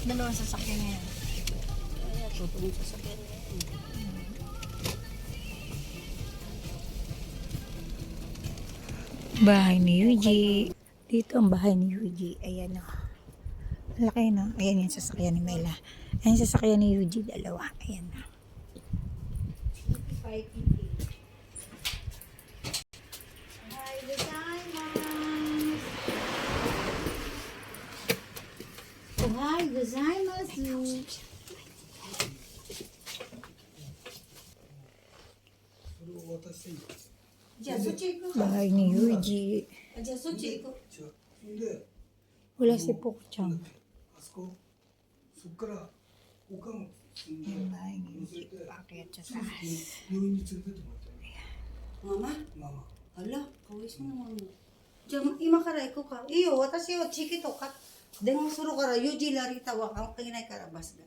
Dalawang sasakyan niya yan. Kaya tutulong sa sakyan niya. Bahay ni Yuji. Dito ang bahay ni Yuji. Ayan o. Malaki no? Ayan yung sasakyan ni Mela. Ayan yung sasakyan ni Yuji. Dalawa. Ayan na. Ohai gozaimasu. Bahay ni Yuji. Wala si Pokchang. Yung bahay ni Yuji. Pakyat siya sa taas. Mama? Ala, kawis mo naman. Diyan, ima kara, iko ka. Iyo, watashi wa chiki to ka. Demo suru kara, yuji larita wa kang kinay kara basga.